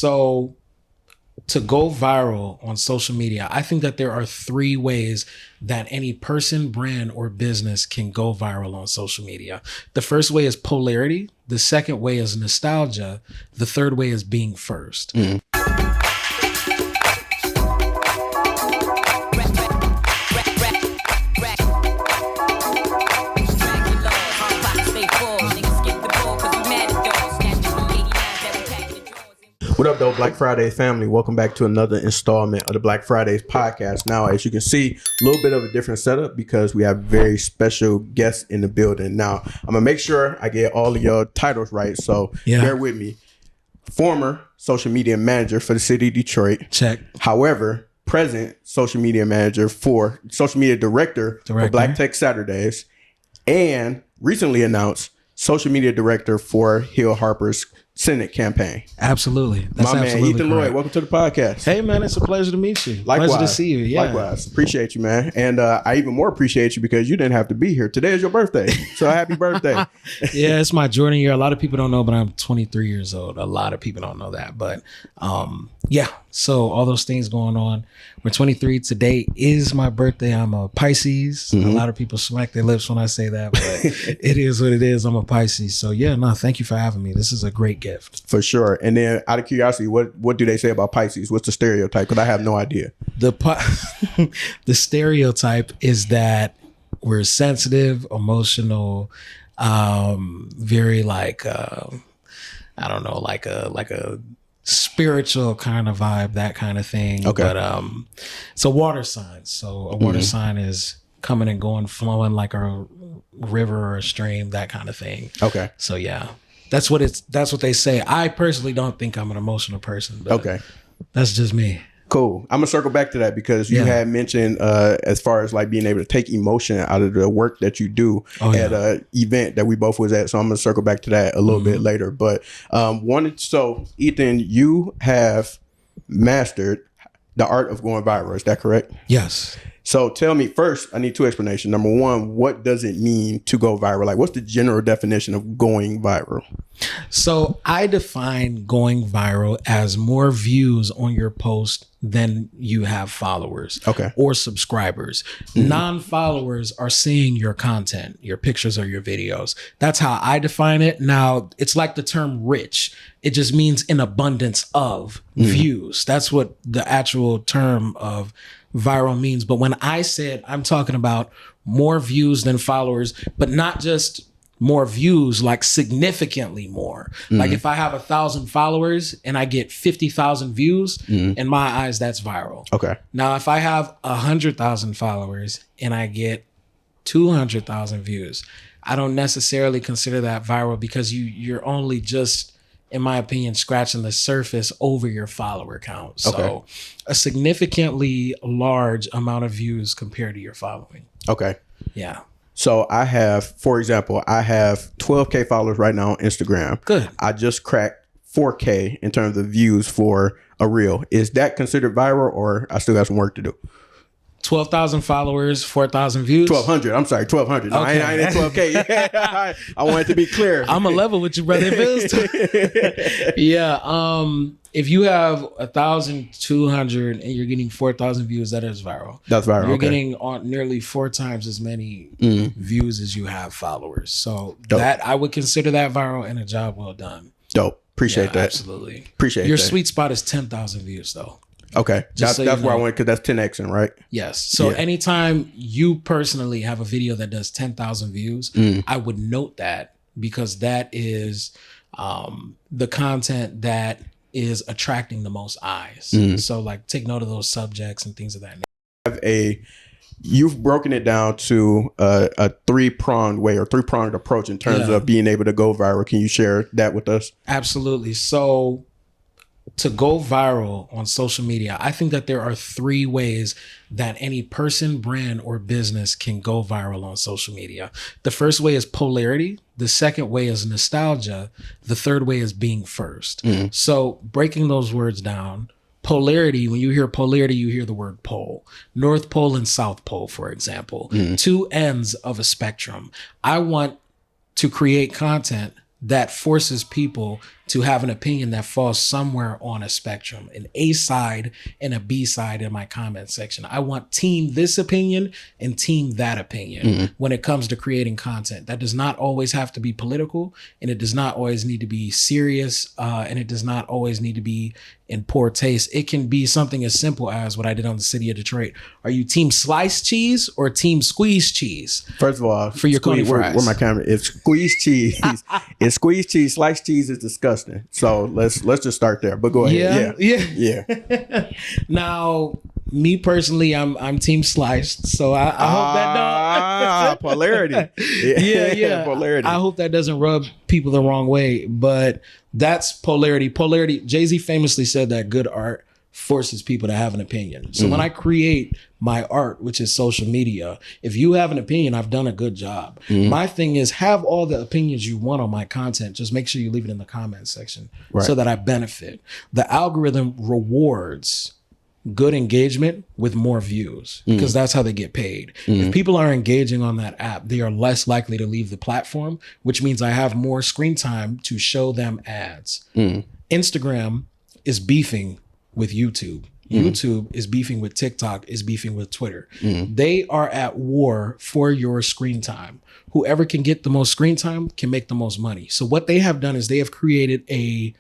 So to go viral on social media, I think that there are three ways that any person, brand, or business can go viral on social media. The first way is polarity. The second way is nostalgia. The third way is being first. What up, though, Black Fridays family? Welcome back to another installment of the Black Fridays podcast. Now, as you can see, a little bit of a different setup because we have very special guests in the building. Now, I'm going to make sure I get all of your titles right, so bear with me. Former social media manager for the city of Detroit. Check. However, present social media manager for social media director for Black Tech Saturdays, and recently announced social media director for Hill Harper's Senate campaign. Absolutely. That's my absolutely man, Ethan correct. Lloyd, welcome to the podcast. Hey, man, it's a pleasure to meet you. Likewise. Pleasure to see you. Yeah. Likewise. Appreciate you, man. And I even more appreciate you because you didn't have to be here. Today is your birthday. So happy birthday. Yeah, it's my Jordan year. A lot of people don't know, but I'm 23 years old. A lot of people don't know that. But yeah, so all those things going on. We're 23. Today is my birthday. I'm a Pisces. A lot of people smack their lips when I say that, but it is what it is. I'm a Pisces. So yeah, no, thank you for having me. This is a great gift. For sure. And then out of curiosity, what do they say about Pisces? What's the stereotype? Because I have no idea. The stereotype is that we're sensitive, emotional, very like I don't know, like a spiritual kind of vibe, that kind of thing. Okay. But it's a water sign. So a water sign is coming and going, flowing like a river or a stream, that kind of thing. Okay. So yeah. That's what they say. I personally don't think I'm an emotional person, but that's just me. Cool. I'm gonna circle back to that because you had mentioned as far as like being able to take emotion out of the work that you do at a event that we both was at. So I'm gonna circle back to that a little bit later. But so Ethan, you have mastered the art of going viral. Is that correct? Yes. So tell me first, I need two explanations. Number one, what does it mean to go viral? Like, what's the general definition of going viral? So I define going viral as more views on your post than you have followers or subscribers. Non-followers are seeing your content, your pictures or your videos. That's how I define it. Now, it's like the term rich. It just means an abundance of views. That's what the actual term of viral means. But when I said I'm talking about more views than followers, but not just more views, like significantly more. Like if I have 1,000 followers and I get 50,000 views, in my eyes, that's viral. Okay. Now, if I have 100,000 followers and I get 200,000 views, I don't necessarily consider that viral because you're only just, in my opinion, scratching the surface over your follower count. So a significantly large amount of views compared to your following. Okay. Yeah. So I have, for example, I have 12K followers right now on Instagram. Good. I just cracked 4K in terms of views for a reel. Is that considered viral or I still got some work to do? 12,000 followers, 4,000 views. 1,200. I'm sorry, 1,200. No, I ain't at 12K. I want it to be clear. I'm a level with you, brother. It feels if you have 1,200 and you're getting 4,000 views, that is viral. That's viral. You're getting on nearly 4 times as many views as you have followers. So that I would consider that viral and a job well done. Dope. Appreciate that. Absolutely. Appreciate Your that. sweet spot is 10,000 views though. Okay. That's where I went because that's 10Xing, right? Yes. So anytime you personally have a video that does 10,000 views, I would note that because that is the content that is attracting the most eyes. So like take note of those subjects and things of that nature. You've broken it down to a three-pronged way or three-pronged approach in terms of being able to go viral. Can you share that with us? Absolutely. So to go viral on social media, I think that there are three ways that any person, brand, or business can go viral on social media. The first way is polarity. The second way is nostalgia. The third way is being first. So breaking those words down, polarity, when you hear polarity, you hear the word pole. North Pole and South Pole, for example, two ends of a spectrum. I want to create content that forces people to have an opinion that falls somewhere on a spectrum, an A side and a B side in my comment section. I want team this opinion and team that opinion when it comes to creating content. That does not always have to be political, and it does not always need to be serious, and it does not always need to be in poor taste. It can be something as simple as what I did on the City of Detroit. Are you team sliced cheese or team squeezed cheese? First of all, for your Coney fries. Where my camera is, squeezed cheese. It's squeezed cheese. Sliced cheese is disgusting. So let's just start there. But go ahead. Yeah. Now, me personally, I'm team sliced. So I hope that don't polarity. Yeah. Polarity. I hope that doesn't rub people the wrong way. But that's polarity. Jay-Z famously said that good art forces people to have an opinion. So when I create my art, which is social media, if you have an opinion, I've done a good job. My thing is, have all the opinions you want on my content. Just make sure you leave it in the comment section so that I benefit. The algorithm rewards good engagement with more views because that's how they get paid. If people are engaging on that app, they are less likely to leave the platform, which means I have more screen time to show them ads. Instagram is beefing with YouTube. YouTube is beefing with TikTok, is beefing with Twitter. They are at war for your screen time. Whoever can get the most screen time can make the most money. So what they have done is they have created a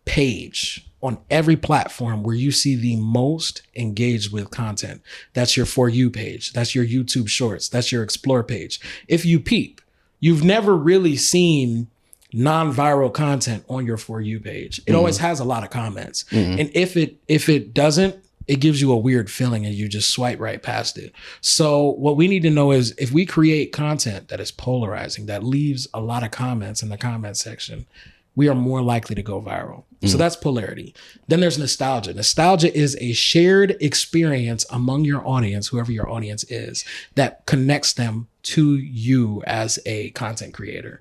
page on every platform where you see the most engaged with content. That's your For You page. That's your YouTube Shorts. That's your Explore page. If you peep, you've never really seen non-viral content on your For You page. It always has a lot of comments. And if it doesn't, it gives you a weird feeling and you just swipe right past it. So what we need to know is if we create content that is polarizing, that leaves a lot of comments in the comment section, we are more likely to go viral. So that's polarity. Then there's nostalgia. Nostalgia is a shared experience among your audience, whoever your audience is, that connects them to you as a content creator.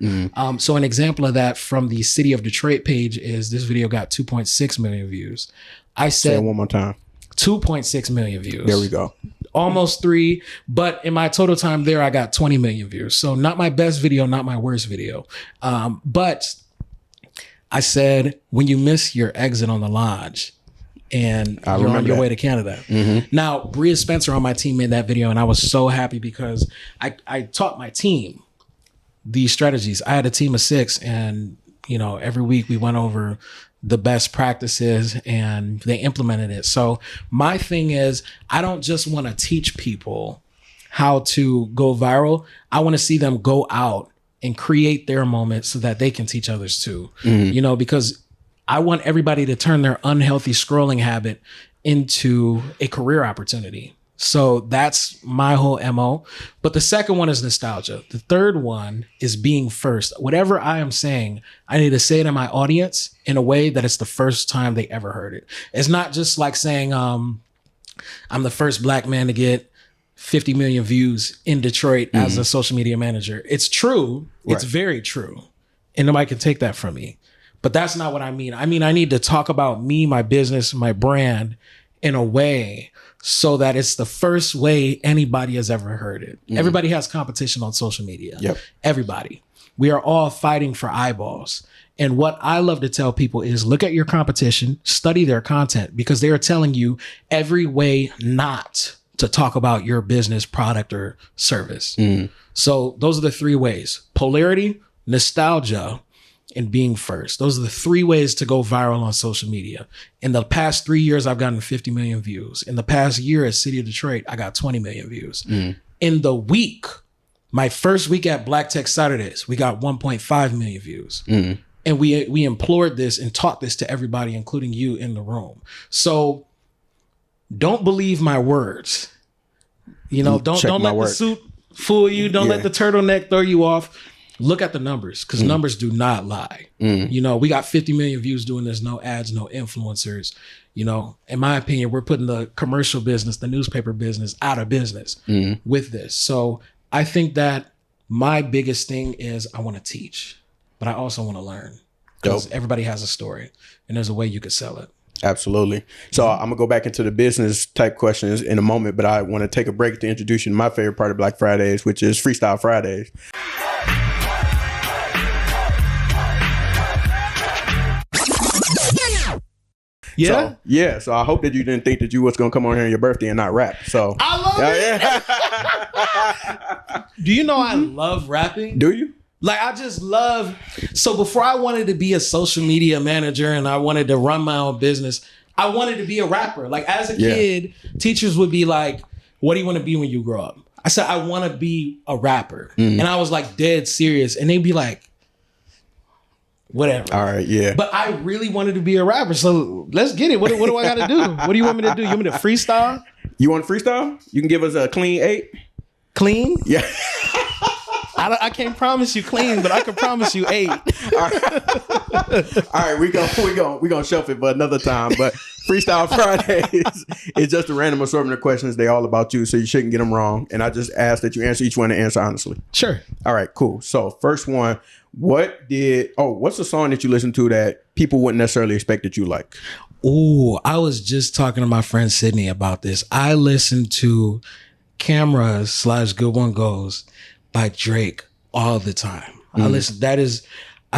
So an example of that from the City of Detroit page is this video got 2.6 million views. I said, say it one more time. 2.6 million views. There we go. Almost 3, but in my total time there, I got 20 million views. So not my best video, not my worst video. But I said, when you miss your exit on the lodge and you're on your way to Canada. Now, Bria Spencer on my team made that video, and I was so happy because I taught my team these strategies. I had a team of 6, and every week we went over the best practices and they implemented it. So my thing is, I don't just want to teach people how to go viral. I want to see them go out and create their moment so that they can teach others too. Because I want everybody to turn their unhealthy scrolling habit into a career opportunity. So that's my whole MO. But the second one is nostalgia. The third one is being first. Whatever I am saying, I need to say it to my audience in a way that it's the first time they ever heard it. It's not just like saying, I'm the first Black man to get 50 million views in Detroit as a social media manager. It's true. It's very true. And nobody can take that from me. But that's not what I mean. I mean, I need to talk about me, my business, my brand in a way so that it's the first way anybody has ever heard it. Everybody has competition on social media. Everybody. We are all fighting for eyeballs. And what I love to tell people is look at your competition, study their content, because they are telling you every way not to talk about your business, product, or service. So those are the 3 ways: polarity, nostalgia, and being first. Those are the 3 ways to go viral on social media. In the past 3 years, I've gotten 50 million views. In the past year at City of Detroit, I got 20 million views. In the week, my first week at Black Tech Saturdays, we got 1.5 million views. And we implored this and taught this to everybody, including you in the room. So don't believe my words. Don't let the suit fool you. Don't let the turtleneck throw you off. Look at the numbers, because numbers do not lie. We got 50 million views doing this, no ads, no influencers. In my opinion, we're putting the commercial business, the newspaper business out of business with this. So I think that my biggest thing is I want to teach, but I also want to learn, because everybody has a story and there's a way you could sell it. Absolutely. So I'm gonna go back into the business type questions in a moment, but I want to take a break to introduce you to my favorite part of Black Fridays, which is Freestyle Fridays. Yeah? So I hope that you didn't think that you was going to come on here on your birthday and not rap. So I love it. Do you know I love rapping? Do you? Like, I just love... So before I wanted to be a social media manager and I wanted to run my own business, I wanted to be a rapper. Like, as a kid, teachers would be like, what do you want to be when you grow up? I said, I want to be a rapper. And I was like dead serious. And they'd be like, whatever. All right, yeah. But I really wanted to be a rapper. So let's get it. What do I got to do? What do you want me to do? You want me to freestyle? You want to freestyle? You can give us a clean 8. Clean? Yeah. I can't promise you clean, but I can promise you 8. All right, we gonna shelf it for another time. But Freestyle Fridays is just a random assortment of questions. They all about you, so you shouldn't get them wrong. And I just ask that you answer each one and answer honestly. Sure. All right, cool. So first one, what's the song that you listen to that people wouldn't necessarily expect that you like? Ooh, I was just talking to my friend Sydney about this. I listened to Cameras / Good One Goes by Drake all the time. I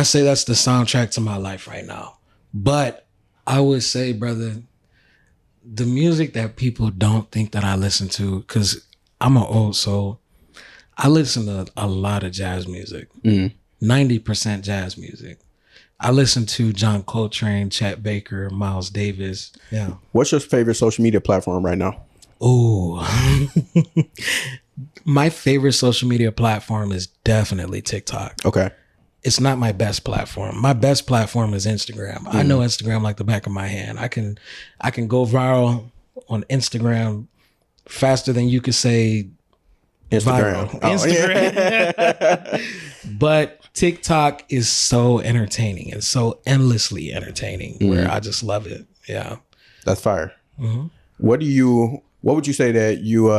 say that's the soundtrack to my life right now. But I would say, brother, the music that people don't think that I listen to, because I'm an old soul, I listen to a lot of jazz music, 90% jazz music. I listen to John Coltrane, Chet Baker, Miles Davis. Yeah. What's your favorite social media platform right now? Ooh. My favorite social media platform is definitely TikTok. Okay. It's not my best platform. My best platform is Instagram. I know Instagram like the back of my hand. I can go viral on Instagram faster than you could say Instagram. Viral. Instagram. But TikTok is so entertaining and so endlessly entertaining where I just love it. Yeah. That's fire. What would you say that you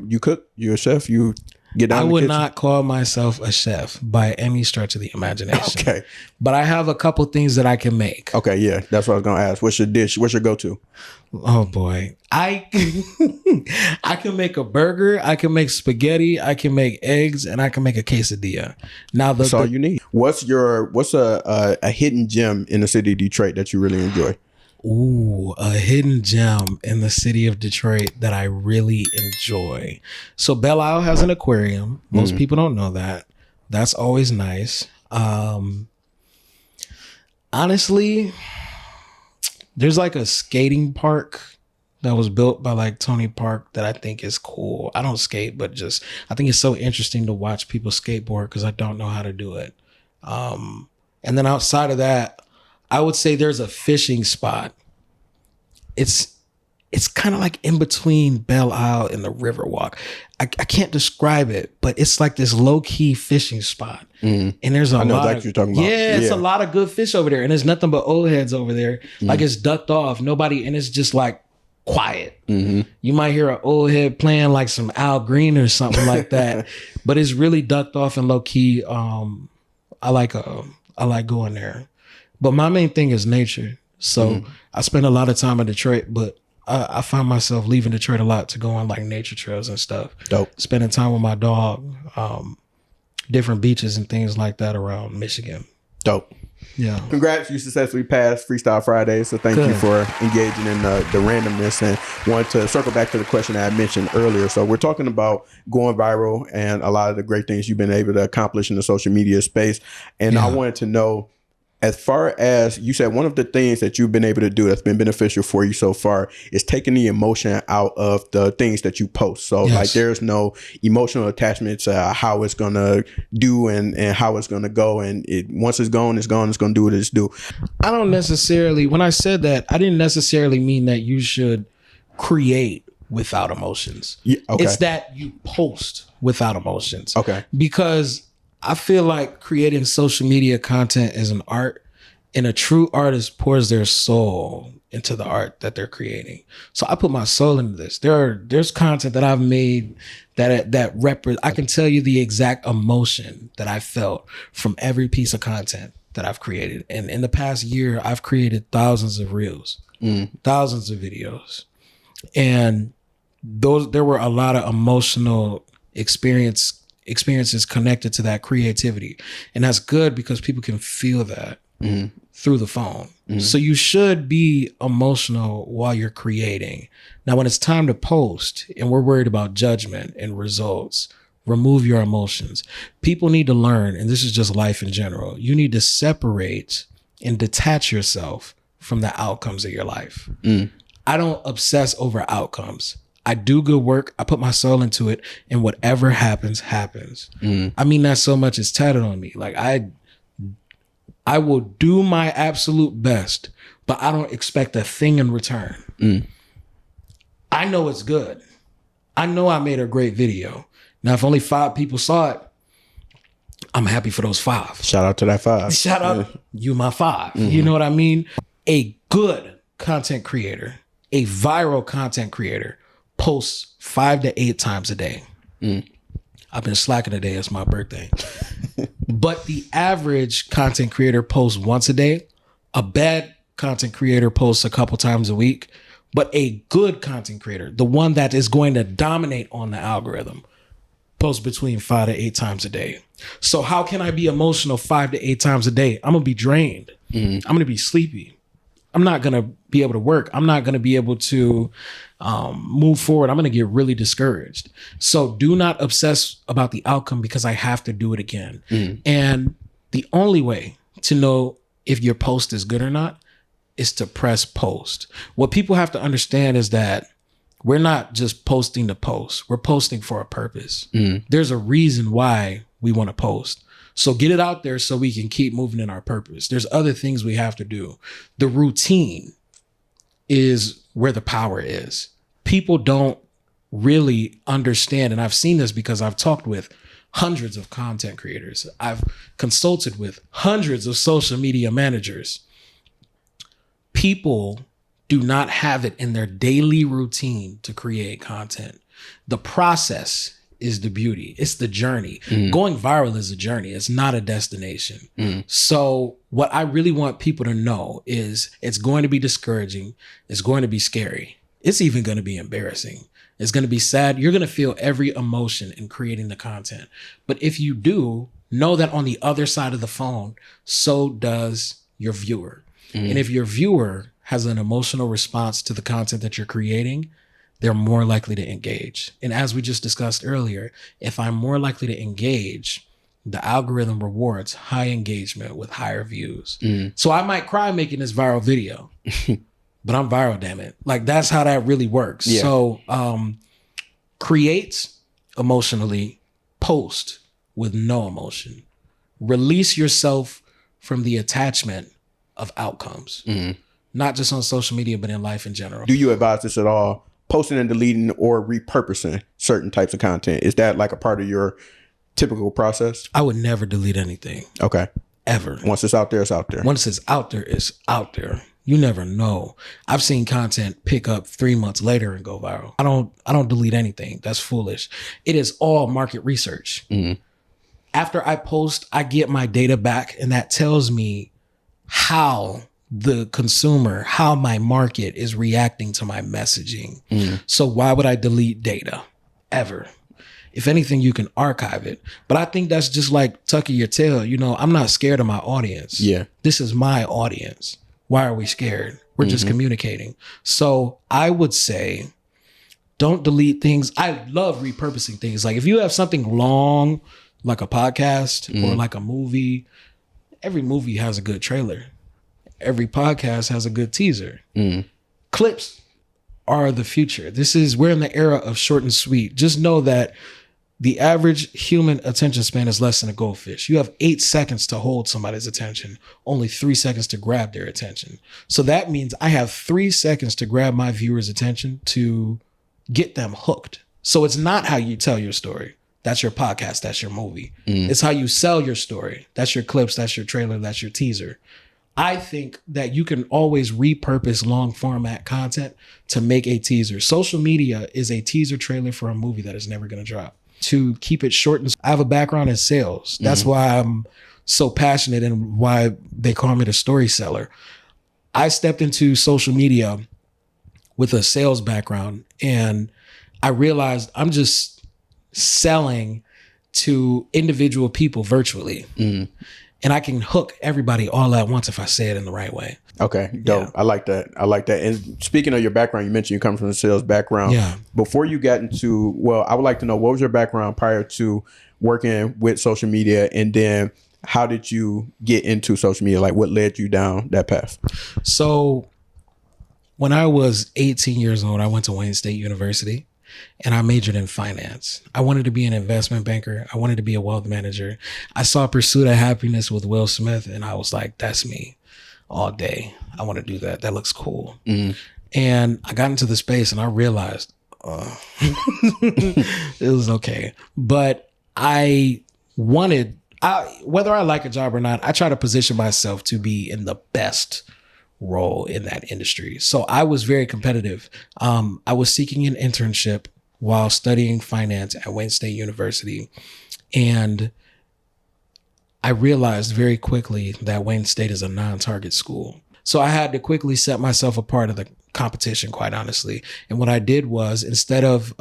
you cook? You a chef? You get down I in the would kitchen? not call myself a chef by any stretch of the imagination. Okay. But I have a couple things that I can make. Okay, yeah. That's what I was gonna ask. What's your dish? What's your go-to? Oh boy. I can make a burger, I can make spaghetti, I can make eggs, and I can make a quesadilla. Now that's all you need. What's a hidden gem in the city of Detroit that you really enjoy? Ooh, a hidden gem in the city of Detroit that I really enjoy. So Belle Isle has an aquarium. Most people don't know that. That's always nice. Honestly, there's like a skating park that was built by like Tony Park that I think is cool. I don't skate, but just I think it's so interesting to watch people skateboard because I don't know how to do it. And then outside of that, I would say there's a fishing spot. It's kind of like in between Belle Isle and the Riverwalk. I can't describe it, but it's like this low key fishing spot. And there's a lot of, you're talking about. Yeah, it's a lot of good fish over there. And there's nothing but old heads over there. Like it's ducked off. Nobody, and it's just like quiet. You might hear an old head playing like some Al Green or something like that. But it's really ducked off and low key. I like going there. But my main thing is nature. So I spend a lot of time in Detroit, but I find myself leaving Detroit a lot to go on like nature trails and stuff. Dope. Spending time with my dog, different beaches and things like that around Michigan. Dope. Yeah. Congrats, you successfully passed Freestyle Friday. So thank you for engaging in the randomness, and wanted to circle back to the question that I mentioned earlier. So we're talking about going viral and a lot of the great things you've been able to accomplish in the social media space. And I wanted to know, as far as you said, one of the things that you've been able to do that's been beneficial for you so far is taking the emotion out of the things that you post. So like there's no emotional attachment to how it's going to do and how it's going to go. And once it's gone, it's gone. It's going to do what it's do. I don't necessarily, when I said that, I didn't necessarily mean that you should create without emotions. Yeah, okay. It's that you post without emotions. Okay. Because I feel like creating social media content is an art, and a true artist pours their soul into the art that they're creating. So I put my soul into this. There's content that I've made that I can tell you the exact emotion that I felt from every piece of content that I've created. And in the past year, I've created thousands of reels, thousands of videos. And there were a lot of emotional experiences connected to that creativity. And that's good because people can feel that through the phone. So you should be emotional while you're creating. Now, when it's time to post and we're worried about judgment and results, remove your emotions. People need to learn, and this is just life in general, you need to separate and detach yourself from the outcomes of your life. I don't obsess over outcomes. I do good work. I put my soul into it, and whatever happens, happens. I mean that so much it's tatted on me. Like I will do my absolute best, but I don't expect a thing in return. I know it's good. I know I made a great video. Now, if only 5 people saw it, I'm happy for those 5. Shout out to that 5. Shout out, you my 5. You know what I mean? A good content creator, a viral content creator, posts 5 to 8 times a day. I've been slacking today. It's my birthday. But the average content creator posts once a day. A bad content creator posts a couple times a week. But a good content creator, the one that is going to dominate on the algorithm, posts between 5 to 8 times a day. So how can I be emotional 5 to 8 times a day? I'm going to be drained. I'm going to be sleepy. I'm not going to be able to work. I'm not going to be able to move forward. I'm going to get really discouraged. So do not obsess about the outcome because I have to do it again. And the only way to know if your post is good or not is to press post. What people have to understand is that we're not just posting to post. We're posting for a purpose. There's a reason why we want to post. So get it out there so we can keep moving in our purpose. There's other things we have to do. The routine is where the power is. People don't really understand. And I've seen this because I've talked with hundreds of content creators. I've consulted with hundreds of social media managers. People do not have it in their daily routine to create content. The process is the beauty. It's the journey. Going viral is a journey. It's not a destination. So what I really want people to know is it's going to be discouraging. It's going to be scary. It's even going to be embarrassing. It's going to be sad. You're going to feel every emotion in creating the content. But if you do, know that on the other side of the phone, so does your viewer. And if your viewer has an emotional response to the content that you're creating, they're more likely to engage. And as we just discussed earlier, if I'm more likely to engage, the algorithm rewards high engagement with higher views. So I might cry making this viral video, but I'm viral, damn it. Like that's how that really works. Yeah. So create emotionally, post with no emotion. Release yourself from the attachment of outcomes, not just on social media, but in life in general. Do you advise this at all? Posting and deleting or repurposing certain types of content. Is that like a part of your typical process? I would never delete anything. Okay. Ever. Once it's out there, it's out there. Once it's out there, it's out there. You never know. I've seen content pick up 3 months later and go viral. I don't delete anything. That's foolish. It is all market research. After I post, I get my data back, and that tells me how the consumer, how my market is reacting to my messaging. So why would I delete data ever? If anything, you can archive it. But I think that's just like tucking your tail. You know, I'm not scared of my audience. Yeah. This is my audience. Why are we scared? We're just communicating. So I would say, don't delete things. I love repurposing things. Like if you have something long, like a podcast or like a movie, every movie has a good trailer. Every podcast has a good teaser. Clips are the future. We're in the era of short and sweet. Just know that the average human attention span is less than a goldfish. You have 8 seconds to hold somebody's attention, only 3 seconds to grab their attention. So that means I have 3 seconds to grab my viewer's attention to get them hooked. So it's not how you tell your story. That's your podcast. That's your movie. It's how you sell your story. That's your clips. That's your trailer. That's your teaser. I think that you can always repurpose long format content to make a teaser. Social media is a teaser trailer for a movie that is never going to drop. To keep it short, and I have a background in sales. That's why I'm so passionate and why they call me the story seller. I stepped into social media with a sales background, and I realized I'm just selling to individual people virtually. And I can hook everybody all at once if I say it in the right way. Okay, dope. Yeah. I like that. And speaking of your background, you mentioned you come from a sales background. Yeah. Before you got into, well, I would like to know, what was your background prior to working with social media? And then how did you get into social media? Like, what led you down that path? So when I was 18 years old, I went to Wayne State University. And I majored in finance. I wanted to be an investment banker. I wanted to be a wealth manager. I saw Pursuit of Happiness with Will Smith, and I was like, that's me all day. I want to do that. That looks cool. Mm-hmm. And I got into the space and I realized it was okay. But whether I like a job or not, I try to position myself to be in the best role in that industry. So I was very competitive. I was seeking an internship while studying finance at Wayne State University. And I realized very quickly that Wayne State is a non-target school. So I had to quickly set myself apart of the competition, quite honestly. And what I did was, instead of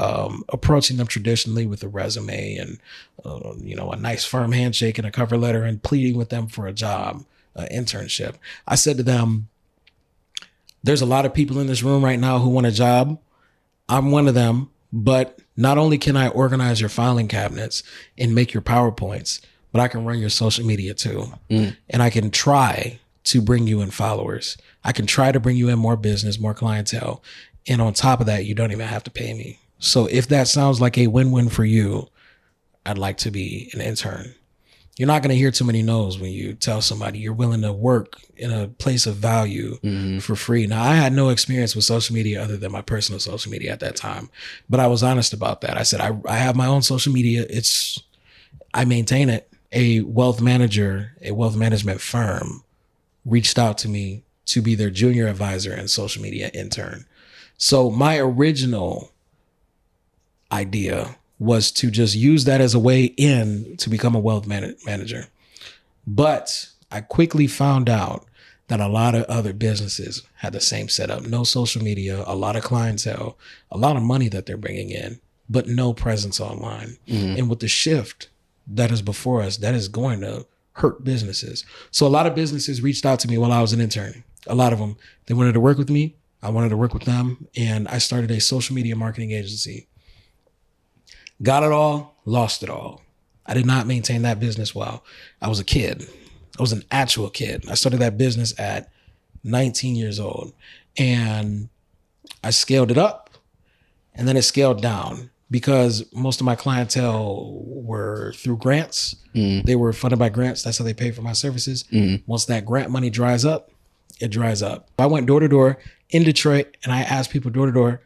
approaching them traditionally with a resume and a nice firm handshake and a cover letter and pleading with them for a job, internship, I said to them, there's a lot of people in this room right now who want a job. I'm one of them, but not only can I organize your filing cabinets and make your PowerPoints, but I can run your social media too. And I can try to bring you in followers. I can try to bring you in more business, more clientele. And on top of that, you don't even have to pay me. So if that sounds like a win-win for you, I'd like to be an intern. You're not going to hear too many no's when you tell somebody you're willing to work in a place of value for free. Now, I had no experience with social media other than my personal social media at that time, but I was honest about that. I said, I have my own social media. I maintain it. A wealth management firm reached out to me to be their junior advisor and social media intern. So my original idea was to just use that as a way in to become a wealth manager. But I quickly found out that a lot of other businesses had the same setup. No social media, a lot of clientele, a lot of money that they're bringing in, but no presence online. And with the shift that is before us, that is going to hurt businesses. So a lot of businesses reached out to me while I was an intern. A lot of them, they wanted to work with me. I wanted to work with them. And I started a social media marketing agency. Got it all, lost it all. I did not maintain that business while I was a kid. I was an actual kid. I started that business at 19 years old, and I scaled it up, and then it scaled down because most of my clientele were through grants. They were funded by grants. That's how they pay for my services. Once that grant money dries up, it dries up. I went door to door in Detroit, and I asked people door to door,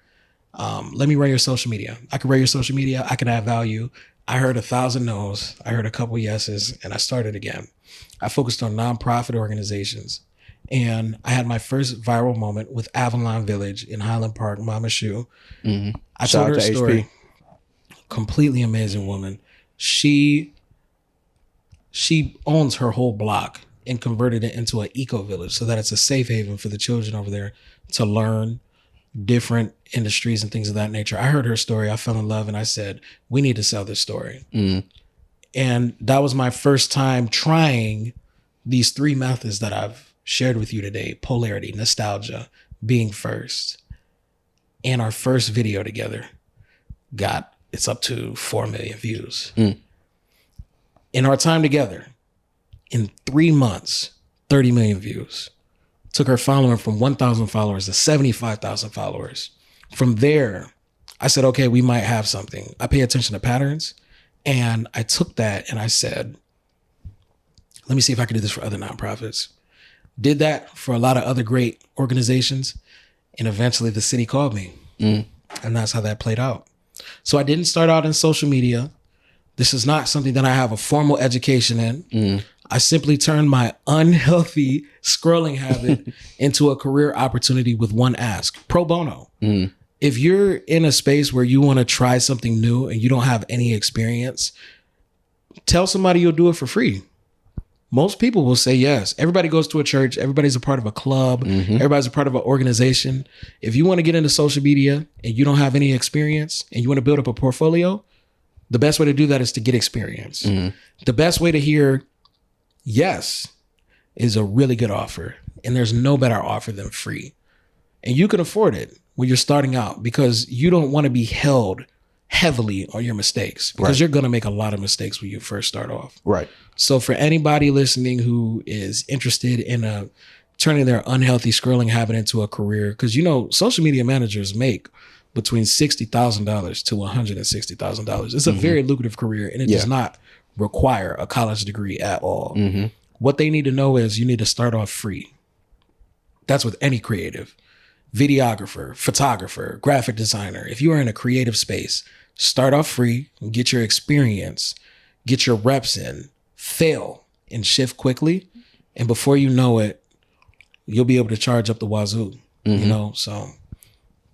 let me run your social media. I can run your social media. I can add value. I heard 1,000 no's. I heard a couple yeses, and I started again. I focused on nonprofit organizations, and I had my first viral moment with Avalon Village in Highland Park, Mama Shoe. I told her a story. HP. Completely amazing woman. She owns her whole block and converted it into an eco village so that it's a safe haven for the children over there to learn different industries and things of that nature. I heard her story. I fell in love, and I said, we need to sell this story. And that was my first time trying these 3 methods that I've shared with you today: polarity, nostalgia, being first. And our first video together it's up to 4 million views. In our time together, in 3 months, 30 million views. Took her following from 1,000 followers to 75,000 followers. From there, I said, okay, we might have something. I pay attention to patterns. And I took that and I said, let me see if I can do this for other nonprofits. Did that for a lot of other great organizations. And eventually the city called me. And that's how that played out. So I didn't start out in social media. This is not something that I have a formal education in. I simply turned my unhealthy scrolling habit into a career opportunity with one ask: pro bono. If you're in a space where you want to try something new and you don't have any experience, tell somebody you'll do it for free. Most people will say yes. Everybody goes to a church. Everybody's a part of a club. Everybody's a part of an organization. If you want to get into social media and you don't have any experience and you want to build up a portfolio, the best way to do that is to get experience. The best way to hear Yes is a really good offer. And there's no better offer than free. And you can afford it when you're starting out because you don't want to be held heavily on your mistakes because you're going to make a lot of mistakes when you first start off. Right. So for anybody listening who is interested in turning their unhealthy scrolling habit into a career, because social media managers make between $60,000 to $160,000. It's a very lucrative career, and it does not require a college degree at all. What they need to know is you need to start off free. That's with any creative. Videographer, photographer, graphic designer. If you are in a creative space, start off free, get your experience, get your reps in, fail, and shift quickly. And before you know it, you'll be able to charge up the wazoo, So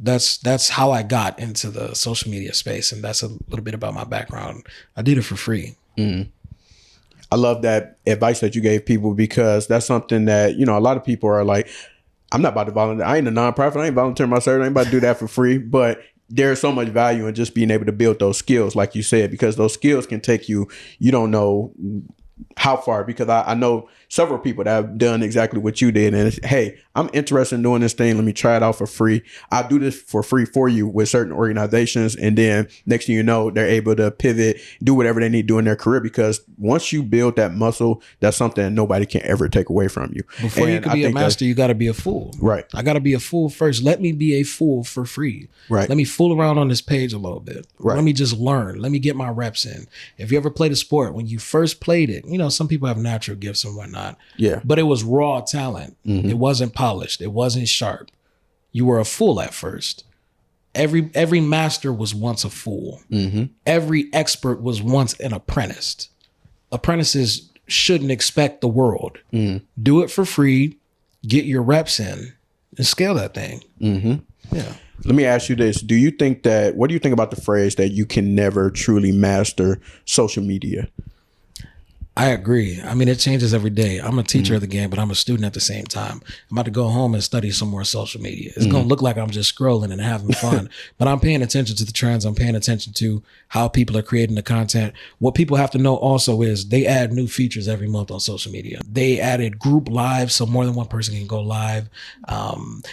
that's how I got into the social media space. And that's a little bit about my background. I did it for free. I love that advice that you gave people because that's something that, a lot of people are like, I'm not about to volunteer. I ain't a nonprofit. I ain't volunteering my service. I ain't about to do that for free. But there's so much value in just being able to build those skills, like you said, because those skills can take you don't know how far, because I know several people that have done exactly what you did. And it's, hey, I'm interested in doing this thing. Let me try it out for free. I'll do this for free for you with certain organizations. And then next thing you know, they're able to pivot, do whatever they need to do in their career. Because once you build that muscle, that's something that nobody can ever take away from you. Before you can be a master, you got to be a fool. Right. I got to be a fool first. Let me be a fool for free. Right. Let me fool around on this page a little bit. Right. Let me just learn. Let me get my reps in. If you ever played a sport, when you first played it, some people have natural gifts and whatnot. Yeah. But it was raw talent. It wasn't polished. It wasn't sharp. You were a fool at first. Every master was once a fool. Every expert was once an apprentice. Apprentices shouldn't expect the world. Do it for free, get your reps in, and scale that thing. Yeah. Let me ask you this. What do you think about the phrase that you can never truly master social media? I agree. I mean, it changes every day. I'm a teacher of the game, but I'm a student at the same time. I'm about to go home and study some more social media. It's going to look like I'm just scrolling and having fun, but I'm paying attention to the trends. I'm paying attention to how people are creating the content. What people have to know also is they add new features every month on social media. They added group live, so more than one person can go live.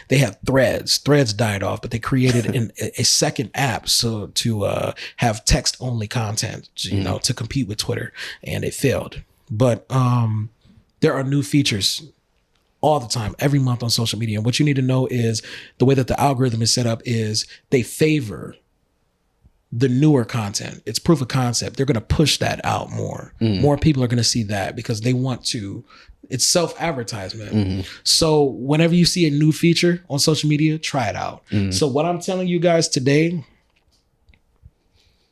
They have threads. Threads died off, but they created a second app to have text only content, to compete with Twitter, and it failed. But there are new features all the time, every month on social media. And what you need to know is the way that the algorithm is set up is they favor the newer content. It's proof of concept. They're going to push that out more. More people are going to see that because they want to. It's self-advertisement. So whenever you see a new feature on social media, try it out. So what I'm telling you guys today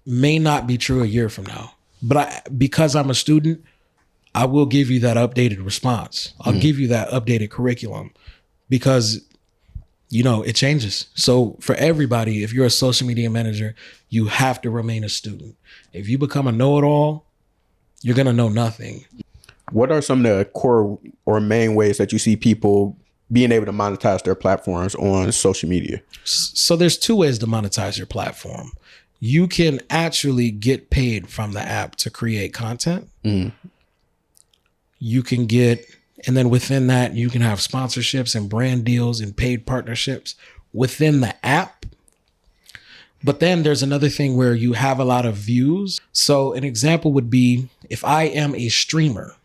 may not be true a year from now. But because I'm a student, I will give you that updated response. I'll give you that updated curriculum because, it changes. So for everybody, if you're a social media manager, you have to remain a student. If you become a know-it-all, you're going to know nothing. What are some of the core or main ways that you see people being able to monetize their platforms on social media? So there's two ways to monetize your platform. You can actually get paid from the app to create content. You can and then within that, you can have sponsorships and brand deals and paid partnerships within the app. But then there's another thing where you have a lot of views. So an example would be if I am a streamer,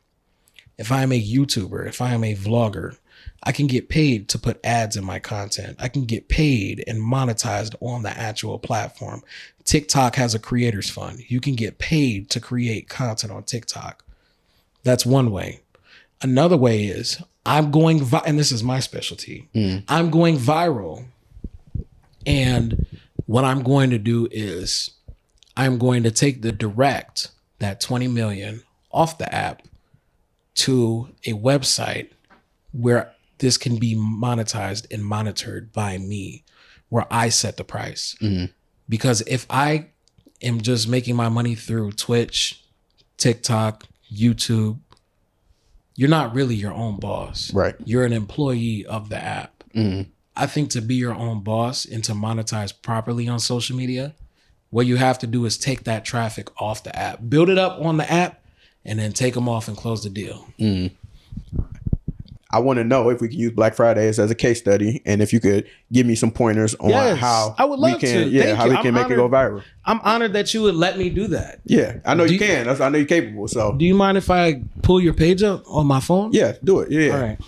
if I am a YouTuber, if I am a vlogger, I can get paid to put ads in my content. I can get paid and monetized on the actual platform. TikTok has a creators fund. You can get paid to create content on TikTok. That's one way. Another way is I'm going, and this is my specialty. I'm going viral. And what I'm going to do is I'm going to take that 20 million off the app to a website where this can be monetized and monitored by me, where I set the price. Because if I am just making my money through Twitch, TikTok, YouTube, you're not really your own boss. Right. You're an employee of the app. I think to be your own boss and to monetize properly on social media, what you have to do is take that traffic off the app, build it up on the app, and then take them off and close the deal. I want to know if we can use Black Fridays as a case study, and if you could give me some pointers on how I would love we can, to. how we can make it go viral. I'm honored that you would let me do that. Yeah, I know you can. I know you're capable. So, do you mind if I pull your page up on my phone? Yeah, do it. Yeah. All right.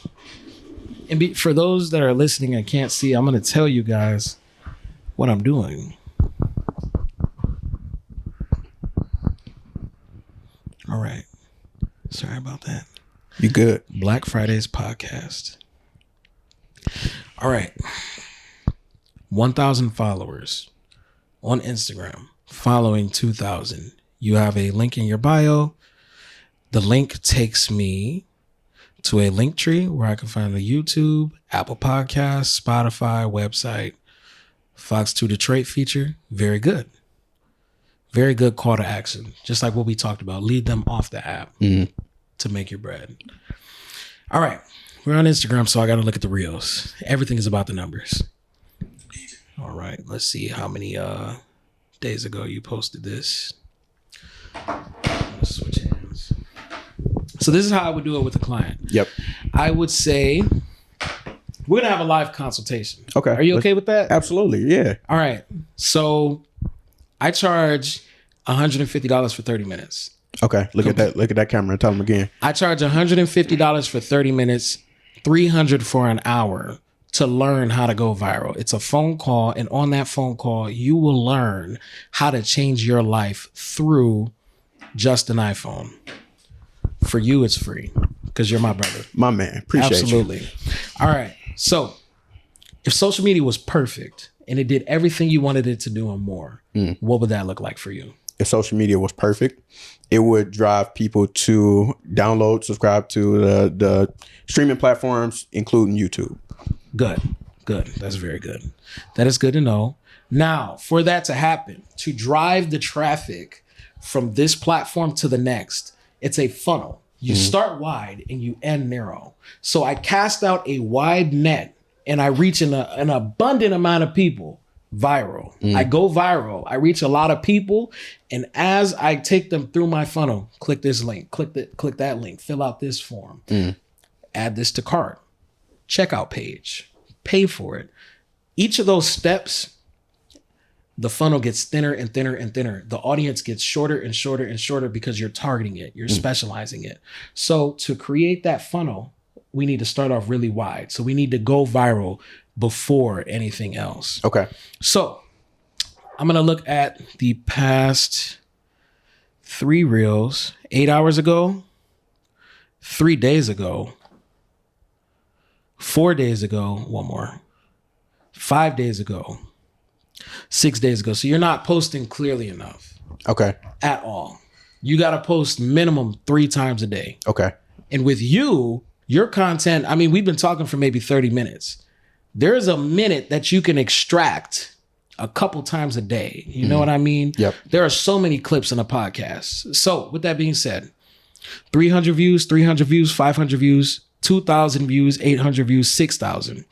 And for those that are listening and can't see, I'm going to tell you guys what I'm doing. All right. Sorry about that. You good? Black Fridays podcast. All right. 1,000 followers on Instagram, following 2,000. You have a link in your bio. The link takes me to a link tree where I can find the YouTube, Apple Podcasts, Spotify, website, Fox 2 Detroit feature. Very good. Very good call to action. Just like what we talked about. Lead them off the app to make your bread. All right. We're on Instagram, so I got to look at the reels. Everything is about the numbers. All right. Let's see how many days ago you posted this. Let's switch hands. So this is how I would do it with a client. Yep. I would say we're going to have a live consultation. Okay. Are you okay with that? Absolutely. Yeah. All right. So I charge $150 for 30 minutes. Okay. Look at that. Look at that camera and tell them again. I charge $150 for 30 minutes, $300 for an hour to learn how to go viral. It's a phone call. And on that phone call, you will learn how to change your life through just an iPhone. For you, it's free because you're my brother. My man. Appreciate Absolutely. you. All right. So if social media was perfect and it did everything you wanted it to do and more, what would that look like for you? If social media was perfect, it would drive people to download, subscribe to the streaming platforms, including YouTube. Good. That's very good. That is good to know. Now, for that to happen, to drive the traffic from this platform to the next, it's a funnel. You start wide and you end narrow. So I cast out a wide net and I reach an abundant amount of people viral. I go viral. I reach a lot of people. And as I take them through my funnel, click this link, click that link, fill out this form, add this to cart, checkout page, pay for it. Each of those steps, the funnel gets thinner and thinner and thinner. The audience gets shorter and shorter and shorter because you're targeting it. You're specializing it. So to create that funnel, we need to start off really wide. So we need to go viral before anything else. Okay. So I'm going to look at the past 3 reels, 8 hours ago, 3 days ago, 4 days ago, one more, 5 days ago, 6 days ago. So you're not posting clearly enough. Okay. At all. You got to post minimum 3 times a day. Okay. And with you, your content, I mean, we've been talking for maybe 30 minutes. There's a minute that you can extract a couple times a day. You know what I mean? Yep. There are so many clips in a podcast. So with that being said, 300 views, 300 views, 500 views, 2,000 views, 800 views, 6,000.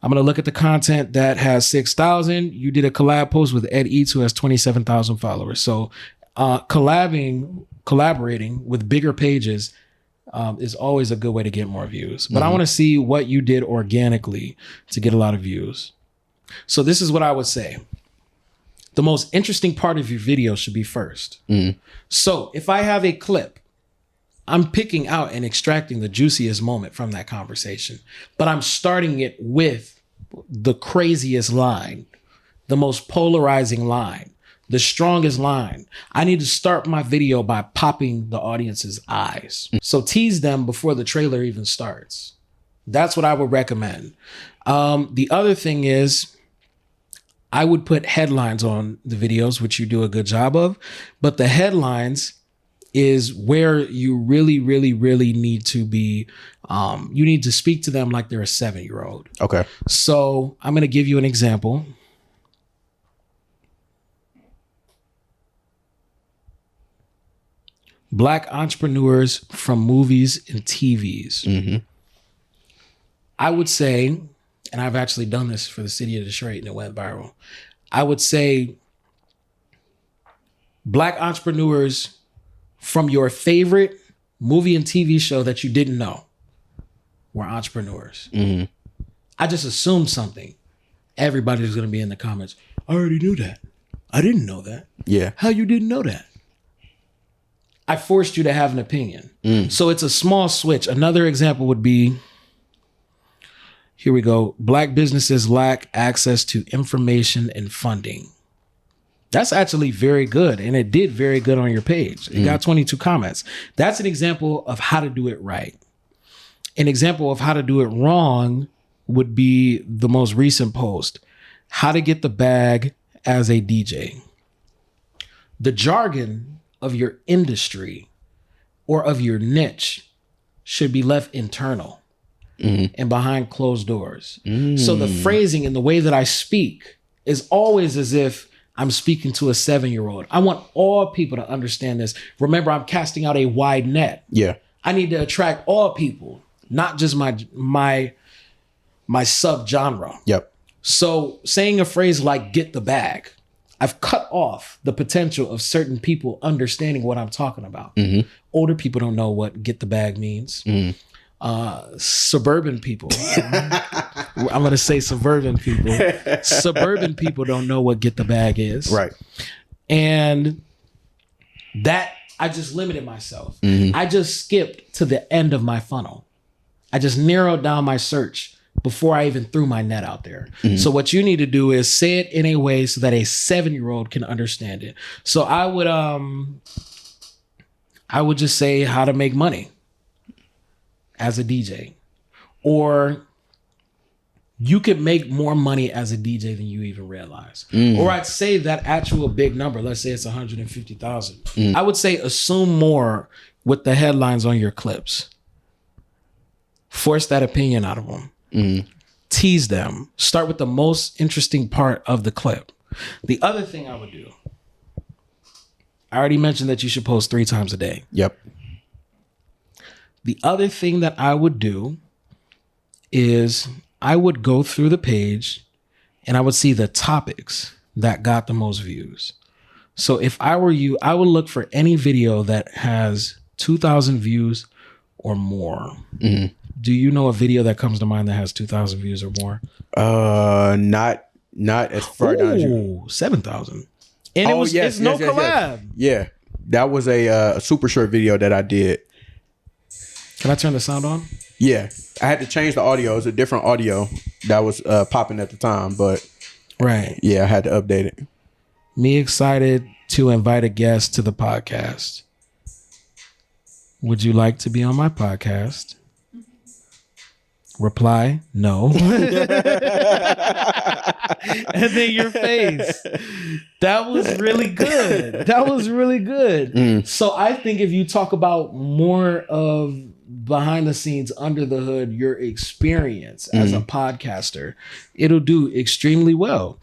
I'm going to look at the content that has 6,000. You did a collab post with Ed Eats, who has 27,000 followers. So collaborating with bigger pages is always a good way to get more views. But I want to see what you did organically to get a lot of views. So this is what I would say. The most interesting part of your video should be first. So if I have a clip, I'm picking out and extracting the juiciest moment from that conversation, but I'm starting it with the craziest line, the most polarizing line, the strongest line. I need to start my video by popping the audience's eyes. So tease them before the trailer even starts. That's what I would recommend. The other thing is, I would put headlines on the videos, which you do a good job of, but the headlines is where you really, really, really need to be. You need to speak to them like they're a 7-year-old. Okay. So I'm going to give you an example. Black entrepreneurs from movies and TVs. I would say, and I've actually done this for the city of Detroit and it went viral. I would say Black entrepreneurs from your favorite movie and TV show that you didn't know were entrepreneurs. Mm-hmm. I just assumed something. Everybody was going to be in the comments. I already knew that. I didn't know that. Yeah. How you didn't know that? I forced you to have an opinion. So it's a small switch. Another example would be, here we go. Black businesses lack access to information and funding. That's actually very good. And it did very good on your page. It got 22 comments. That's an example of how to do it right. An example of how to do it wrong would be the most recent post. How to get the bag as a DJ. The jargon of your industry or of your niche should be left internal and behind closed doors. So the phrasing and the way that I speak is always as if I'm speaking to a 7-year-old. I want all people to understand this. Remember, I'm casting out a wide net. Yeah. I need to attract all people, not just my subgenre. Yep. So saying a phrase like "get the bag," I've cut off the potential of certain people understanding what I'm talking about. Older people don't know what "get the bag" means. Suburban people, I'm going to say suburban people. Suburban people don't know what "get the bag" is. Right. And that, I just limited myself. I just skipped to the end of my funnel. I just narrowed down my search before I even threw my net out there. So what you need to do is say it in a way so that a 7-year-old can understand it. So I would just say how to make money as a DJ. Or you could make more money as a DJ than you even realize. Or I'd say that actual big number, let's say it's 150,000. I would say assume more with the headlines on your clips. Force that opinion out of them. Tease them. Start with the most interesting part of the clip. The other thing I would do, I already mentioned that you should post 3 times a day. Yep. The other thing that I would do is I would go through the page and I would see the topics that got the most views. So if I were you, I would look for any video that has 2,000 views or more. Do you know a video that comes to mind that has 2,000 views or more? Not as far down as you. 7,000. And it's no collab. Yeah. That was a super short video that I did. Can I turn the sound on? Yeah. I had to change the audio. It was a different audio that was popping at the time, but right. Yeah, I had to update it. Me excited to invite a guest to the podcast. Would you like to be on my podcast? Reply, no. And then your face. That was really good. That was really good. So I think if you talk about more of behind the scenes, under the hood, your experience as a podcaster, it'll do extremely well.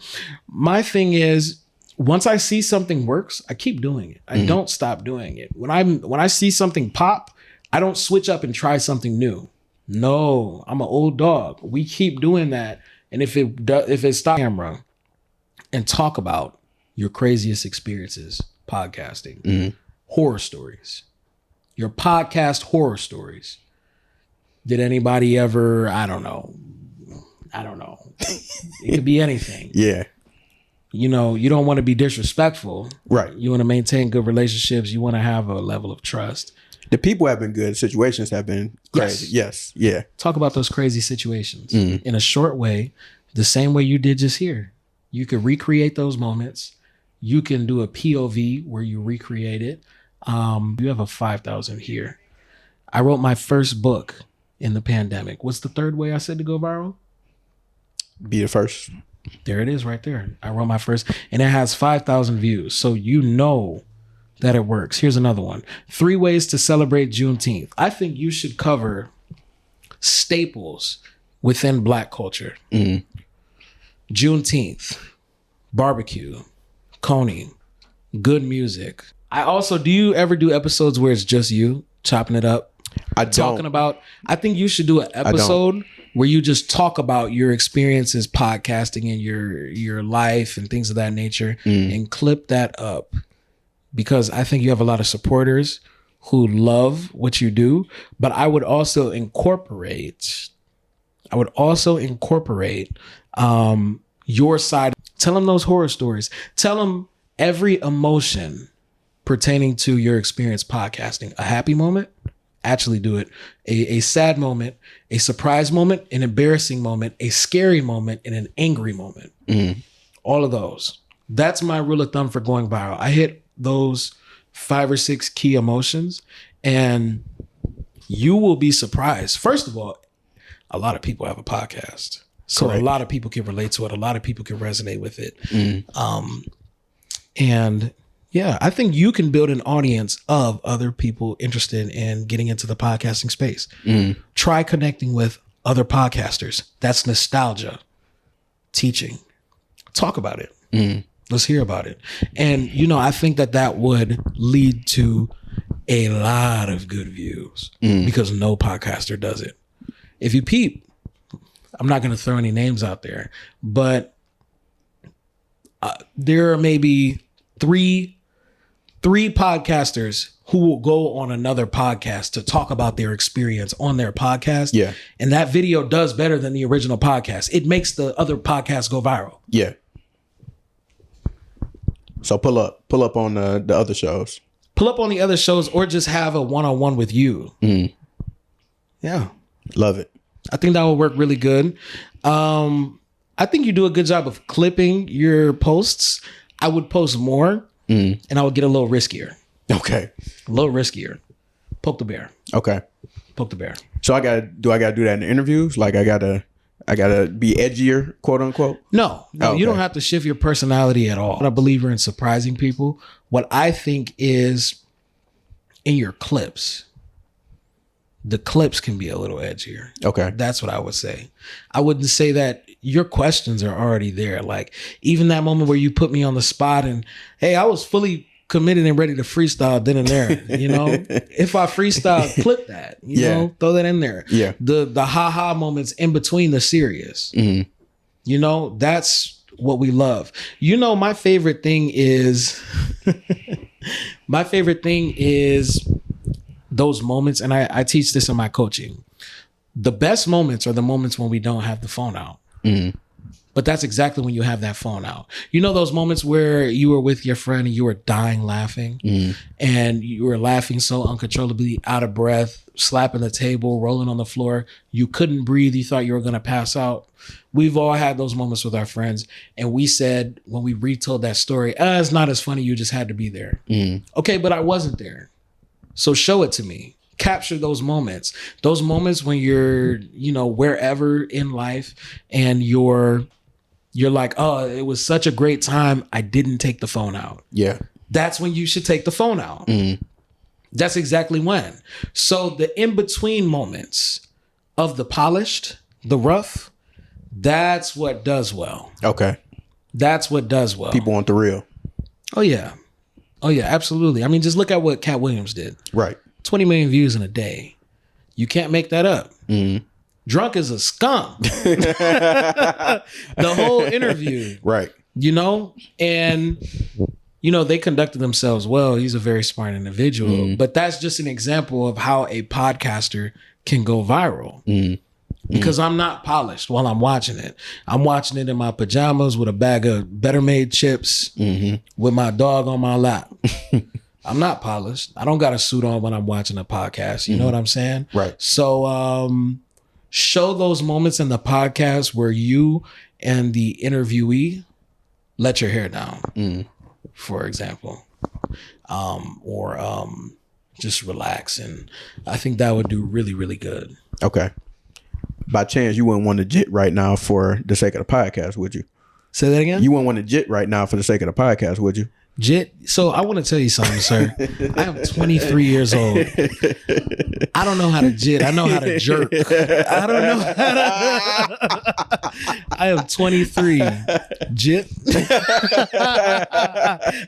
My thing is, once I see something works, I keep doing it. I don't stop doing it. When I see something pop, I don't switch up and try something new. No, I'm an old dog. We keep doing that. And if it's stop camera and talk about your craziest experiences podcasting, horror stories, your podcast horror stories. Did anybody ever, I don't know. It could be anything. Yeah. You know, you don't want to be disrespectful. Right. You want to maintain good relationships. You want to have a level of trust. The people have been good. Situations have been crazy. Yes. Yeah. Talk about those crazy situations in a short way, the same way you did just here. You could recreate those moments. You can do a POV where you recreate it. You have a 5,000 here. I wrote my first book in the pandemic. What's the third way I said to go viral? Be the first. There it is right there. I wrote my first, and it has 5,000 views. So you know that it works. Here's another one. 3 ways to celebrate Juneteenth. I think you should cover staples within Black culture. Juneteenth, barbecue, coney, good music. Do you ever do episodes where it's just you chopping it up? I think you should do an episode where you just talk about your experiences podcasting and your life and things of that nature and clip that up. Because I think you have a lot of supporters who love what you do, but I would also incorporate your side. Tell them those horror stories. Tell them every emotion pertaining to your experience podcasting. A happy moment, actually do it. A sad moment, a surprise moment, an embarrassing moment, a scary moment, and an angry moment. All of those. That's my rule of thumb for going viral. I hit those 5 or 6 key emotions and you will be surprised. First of all, a lot of people have a podcast. So a lot of people can relate to it. A lot of people can resonate with it. And yeah, I think you can build an audience of other people interested in getting into the podcasting space. Try connecting with other podcasters. That's nostalgia. Teaching. Talk about it. Let's hear about it. And, you know, I think that would lead to a lot of good views because no podcaster does it. If you peep, I'm not going to throw any names out there, but there are maybe three podcasters who will go on another podcast to talk about their experience on their podcast. Yeah. And that video does better than the original podcast. It makes the other podcast go viral. Yeah. So pull up on the other shows. Pull up on the other shows or just have a one-on-one with you. Yeah. Love it. I think that will work really good. I think you do a good job of clipping your posts. I would post more and I would get a little riskier. Okay. A little riskier. Poke the bear. Okay. Poke the bear. So I gotta do that in the interviews? Like I gotta be edgier, quote unquote? No, okay. You don't have to shift your personality at all. I'm a believer in surprising people. What I think is in your clips, the clips can be a little edgier. Okay. That's what I would say. I wouldn't say that your questions are already there. Like even that moment where you put me on the spot and, hey, I was fully committed and ready to freestyle then and there. You know, if I freestyle, clip that, you know, throw that in there. Yeah. The ha-ha moments in between the serious. You know, that's what we love. You know, my favorite thing is those moments, and I teach this in my coaching. The best moments are the moments when we don't have the phone out. But that's exactly when you have that phone out. You know those moments where you were with your friend and you were dying laughing and you were laughing so uncontrollably, out of breath, slapping the table, rolling on the floor. You couldn't breathe. You thought you were going to pass out. We've all had those moments with our friends. And we said, when we retold that story, it's not as funny. You just had to be there. Okay, but I wasn't there. So show it to me. Capture those moments when you're, you know, wherever in life and you're like, oh, it was such a great time. I didn't take the phone out. Yeah. That's when you should take the phone out. That's exactly when. So the in-between moments of the polished, the rough, that's what does well. Okay. That's what does well. People want the real. Oh, yeah. Oh, yeah, absolutely. I mean, just look at what Cat Williams did. Right. 20 million views in a day. You can't make that up. Drunk as a skunk. The whole interview. Right. You know, and, you know, they conducted themselves well. He's a very smart individual. But that's just an example of how a podcaster can go viral. Because I'm not polished while I'm watching it. I'm watching it in my pajamas with a bag of Better Made chips with my dog on my lap. I'm not polished. I don't got a suit on when I'm watching a podcast. You know what I'm saying? Right. So show those moments in the podcast where you and the interviewee let your hair down, for example, or just relax. And I think that would do really, really good. Okay. By chance, you wouldn't want to jit right now for the sake of the podcast, would you? Say that again? You wouldn't want to jit right now for the sake of the podcast, would you? Jit. So I want to tell you something, sir. I am 23 years old. I don't know how to jit. I know how to jerk. I don't know how to. I am 23. Jit.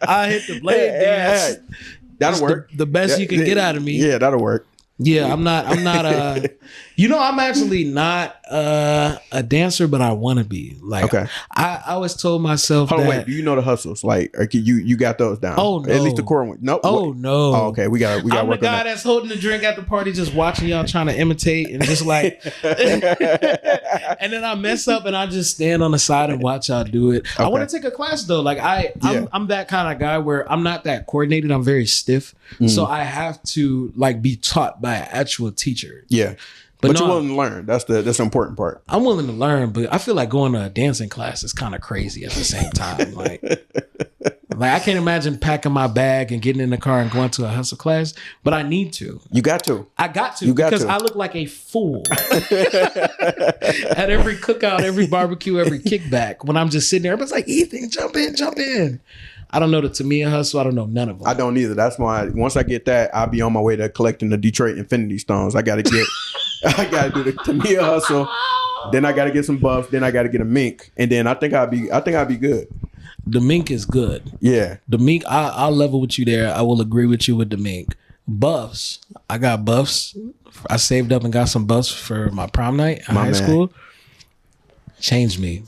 I hit the blade dance. That'll work. The best you can get out of me. Yeah, that'll work. Yeah, I'm not You know, I'm actually not a dancer, but I want to be. Like, okay. I always told myself Hold on, wait, do you know the hustles? Like, or you got those down? Oh, no. At least the core one. No. Oh, no. Oh, okay. We got I'm work the guy that's holding the drink at the party, just watching y'all trying to imitate and just like, and then I mess up and I just stand on the side and watch y'all do it. Okay. I want to take a class though. Like I'm that kind of guy where I'm not that coordinated. I'm very stiff. So I have to like be taught by an actual teacher. Yeah. But you're willing to learn. That's the important part. I'm willing to learn, but I feel like going to a dancing class is kind of crazy at the same time. Like I can't imagine packing my bag and getting in the car and going to a hustle class, but I need to. You got to. I got to because I look like a fool at every cookout, every barbecue, every kickback. When I'm just sitting there, everybody's like, Ethan, jump in. I don't know the Tamiya hustle. I don't know none of them. I don't either. That's why once I get that, I'll be on my way to collecting the Detroit Infinity Stones. I got to do the Tamiya hustle. Then I got to get some buffs. Then I got to get a mink. And then I think I'll be good. The mink is good. Yeah. The mink, I'll level with you there. I will agree with you with the mink. Buffs. I got buffs. I saved up and got some buffs for my prom night in high school. Changed me.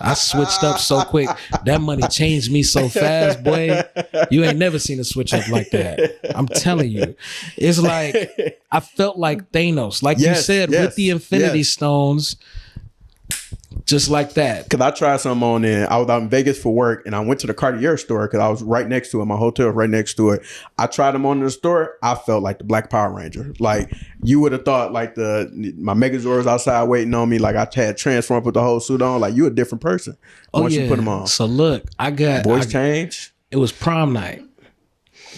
I switched up so quick. That money changed me so fast, boy. You ain't never seen a switch up like that. I'm telling you. It's like, I felt like Thanos. Like you said, with the Infinity Stones, just like that. Because I tried some on in. I was out in Vegas for work and I went to the Cartier store because I was right next to it. My hotel was right next to it. I tried them on in the store. I felt like the Black Power Ranger. Like you would have thought like my Megazord was outside waiting on me. Like I had transformed, put the whole suit on. Like you a different person once you put them on. So look, voice change. It was prom night.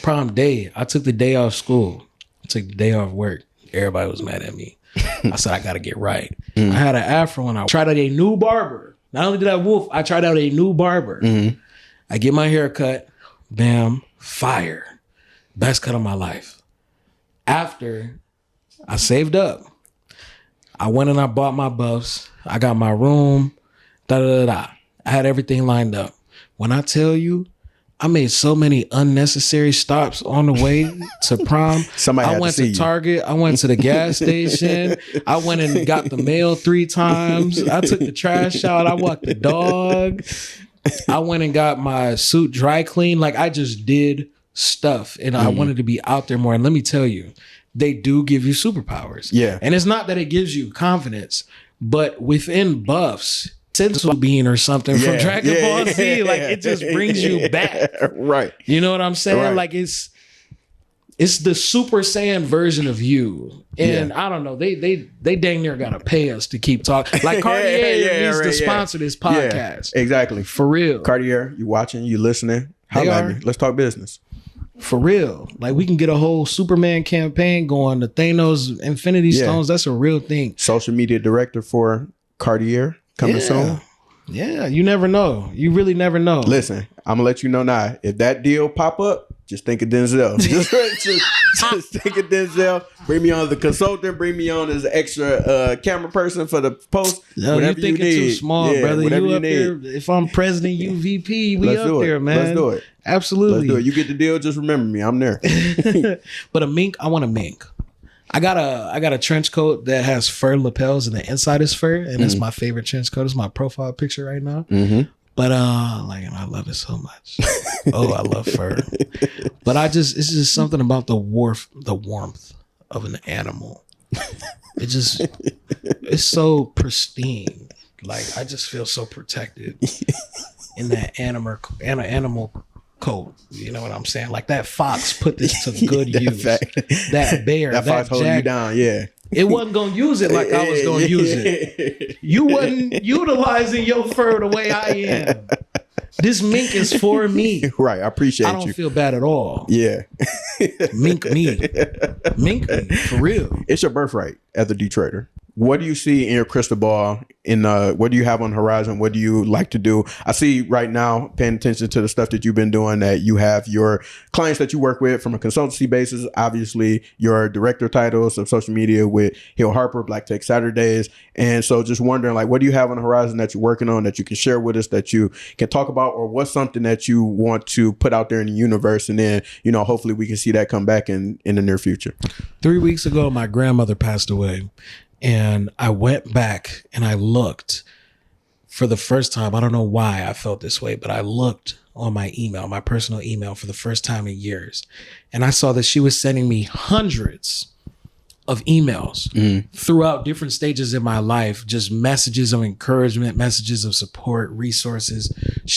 Prom day. I took the day off school. I took the day off work. Everybody was mad at me. I said, I got to get right. I had an afro and I tried out a new barber. Not only did I woof, I tried out a new barber. I get my hair cut. Bam. Fire. Best cut of my life. After I saved up, I went and I bought my buffs. I got my room. I had everything lined up. When I tell you, I made so many unnecessary stops on the way to prom. I went to Target. I went to the gas station. I went and got the mail 3 times. I took the trash out. I walked the dog. I went and got my suit dry cleaned. Like I just did stuff and I wanted to be out there more. And let me tell you, they do give you superpowers. Yeah. And it's not that it gives you confidence, but within buffs, Sensu Bean or something from Dragon Ball Z, like it just brings you back. Right. You know what I'm saying? Right. Like it's the Super Saiyan version of you. And I don't know, they dang near gotta pay us to keep talking. Like Cartier needs to sponsor this podcast. Yeah, exactly. For real. Cartier, you watching, you listening? Holla at me. Let's talk business. For real. Like we can get a whole Superman campaign going. The Thanos Infinity Stones, that's a real thing. Social media director for Cartier. Coming soon. Yeah, you never know. You really never know. Listen, I'm gonna let you know now. If that deal pop up, just think of Denzel. just think of Denzel. Bring me on as a consultant. Bring me on as an extra camera person for the post. No, whatever you thinking too small, brother. You up there. If I'm president, you VP. We up there, man. Let's do it. Absolutely. Let's do it. You get the deal. Just remember me. I'm there. But a mink, I want a mink. I got a trench coat that has fur lapels and the inside is fur, and it's my favorite trench coat. It's my profile picture right now. But I love it so much. Oh, I love fur. But it's just something about the warmth of an animal. It's so pristine. Like I just feel so protected in that animal coat. You know what I'm saying? Like that fox put this to good use. That bear, that fox holding you down. Yeah. It wasn't gonna use it like I was gonna use it. You wasn't utilizing your fur the way I am. This mink is for me. Right. I appreciate you. I don't feel bad at all. Yeah. Mink me. For real. It's your birthright as a Detroiter. what do you see in your crystal ball? What do you have on the horizon? What do you like to do? I see right now, paying attention to the stuff that you've been doing, that you have your clients that you work with from a consultancy basis. Obviously, your director titles of social media with Hill Harper, Black Tech Saturdays. And so just wondering, like, what do you have on the horizon that you're working on that you can share with us, that you can talk about, or what's something that you want to put out there in the universe? And then, hopefully we can see that come back in the near future. 3 weeks ago, my grandmother passed away. And I went back and I looked for the first time. I don't know why I felt this way, but I looked on my email, my personal email, for the first time in years. And I saw that she was sending me hundreds of emails throughout different stages in my life, just messages of encouragement, messages of support, resources.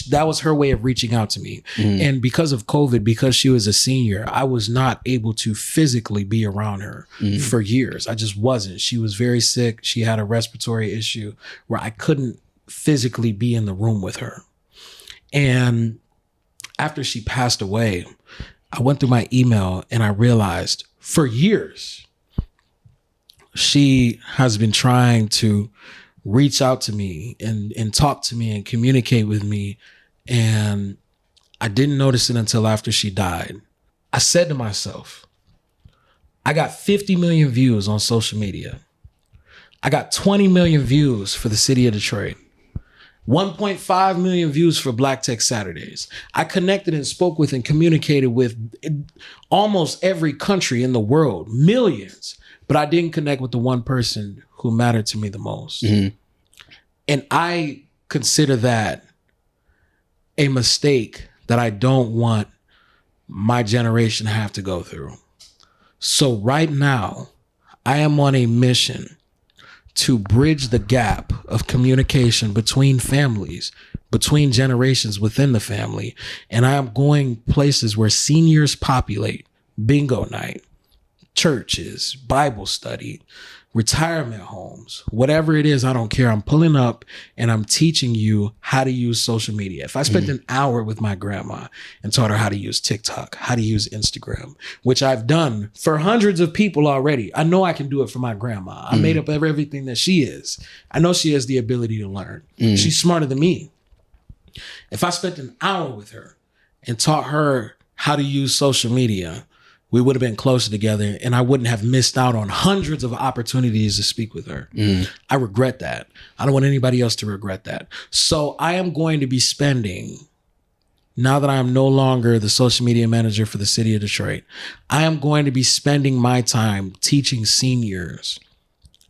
That was her way of reaching out to me. And because of COVID, because she was a senior, I was not able to physically be around her for years. I just wasn't. She was very sick. She had a respiratory issue where I couldn't physically be in the room with her. And after she passed away, I went through my email and I realized for years, she has been trying to reach out to me and talk to me and communicate with me. And I didn't notice it until after she died. I said to myself, I got 50 million views on social media. I got 20 million views for the city of Detroit. 1.5 million views for Black Tech Saturdays. I connected and spoke with and communicated with almost every country in the world, millions. But I didn't connect with the one person who mattered to me the most. And I consider that a mistake that I don't want my generation to have to go through. So right now, I am on a mission to bridge the gap of communication between families, between generations within the family. And I am going places where seniors populate, bingo night, churches, Bible study, retirement homes, whatever it is, I don't care. I'm pulling up and I'm teaching you how to use social media. If I spent an hour with my grandma and taught her how to use TikTok, how to use Instagram, which I've done for hundreds of people already, I know I can do it for my grandma. I made up everything that she is. I know she has the ability to learn. She's smarter than me. If I spent an hour with her and taught her how to use social media, we would have been closer together and I wouldn't have missed out on hundreds of opportunities to speak with her. I regret that. I don't want anybody else to regret that. So I am going to be spending, now that I am no longer the social media manager for the city of Detroit, I am going to be spending my time teaching seniors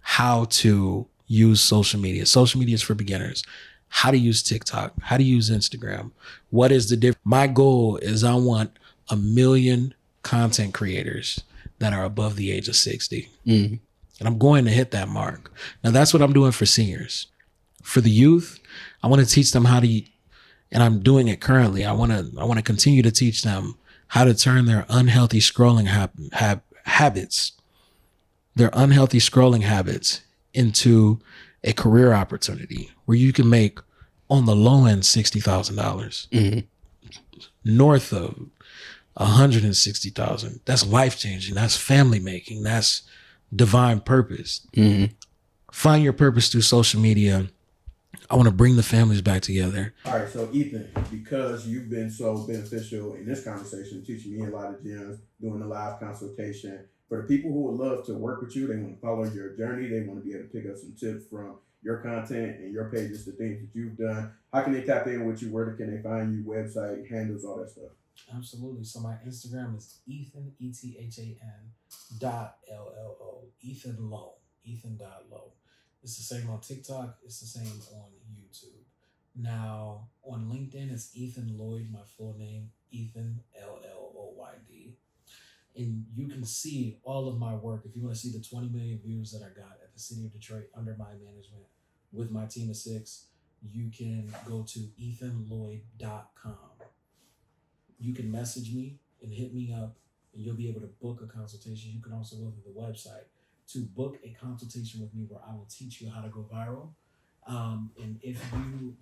how to use social media. Social media is for beginners. How to use TikTok, how to use Instagram. What is the difference? My goal is I want 1 million content creators that are above the age of 60. And I'm going to hit that mark. Now that's what I'm doing for seniors. For the youth, I want to teach them how to, and I'm doing it currently. I want to continue to teach them how to turn their unhealthy scrolling habits into a career opportunity where you can make on the low end $60,000, north of 160,000. That's life changing. That's family making. That's divine purpose. Find your purpose through social media. I want to bring the families back together. All right, so Ethan, because you've been so beneficial in this conversation, teaching me a lot of gems, doing the live consultation, for the people who would love to work with you, they want to follow your journey, they want to be able to pick up some tips from your content and your pages, the things that you've done, how can they tap in with you? Where can they find you? Website, handles, all that stuff? Absolutely. So my Instagram is Ethan, ETHAN .LLO, Ethan Low, Ethan.low. It's the same on TikTok. It's the same on YouTube. Now on LinkedIn, it's Ethan Lloyd, my full name, Ethan LLOYD. And you can see all of my work. If you want to see the 20 million views that I got at the city of Detroit under my management with my team of 6, you can go to ethanlloyd.com. You can message me and hit me up and you'll be able to book a consultation. You can also go to the website to book a consultation with me where I will teach you how to go viral. And if you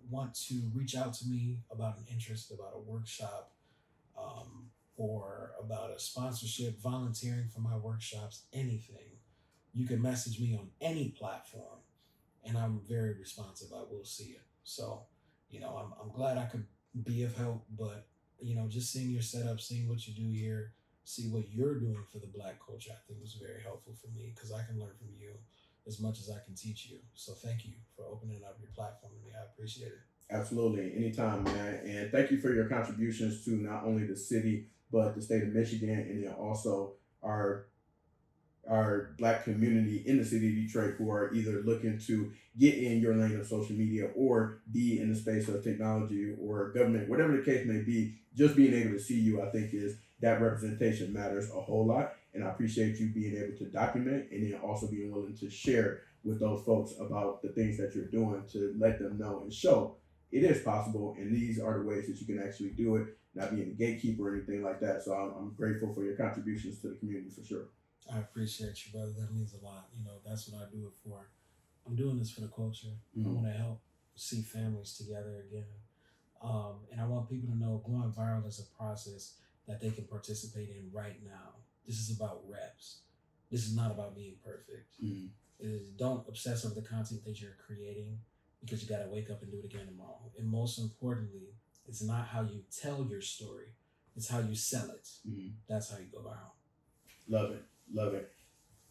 want to reach out to me about an interest, about a workshop, or about a sponsorship, volunteering for my workshops, anything, you can message me on any platform, and I'm very responsive. I will see it. So, I'm glad I could be of help, but just seeing your setup, seeing what you do here, see what you're doing for the Black culture, I think was very helpful for me because I can learn from you as much as I can teach you. So thank you for opening up your platform to me. I appreciate it. Absolutely. Anytime, man. And thank you for your contributions to not only the city, but the state of Michigan, and then also our Black community in the city of Detroit who are either looking to get in your lane of social media or be in the space of technology or government, whatever the case may be. Just being able to see you, I think, is that representation matters a whole lot. And I appreciate you being able to document and then also being willing to share with those folks about the things that you're doing to let them know and show it is possible. And these are the ways that you can actually do it, not being a gatekeeper or anything like that. So I'm grateful for your contributions to the community for sure. I appreciate you, brother. That means a lot. That's what I do it for. I'm doing this for the culture. I want to help see families together again. And I want people to know going viral is a process that they can participate in right now. This is about reps. This is not about being perfect. Don't obsess over the content that you're creating because you got to wake up and do it again tomorrow. And most importantly, it's not how you tell your story. It's how you sell it. That's how you go viral. Love it. Love it.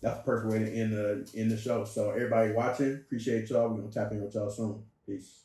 That's a perfect way to end the show. So everybody watching, appreciate y'all. We're going to tap in with y'all soon. Peace.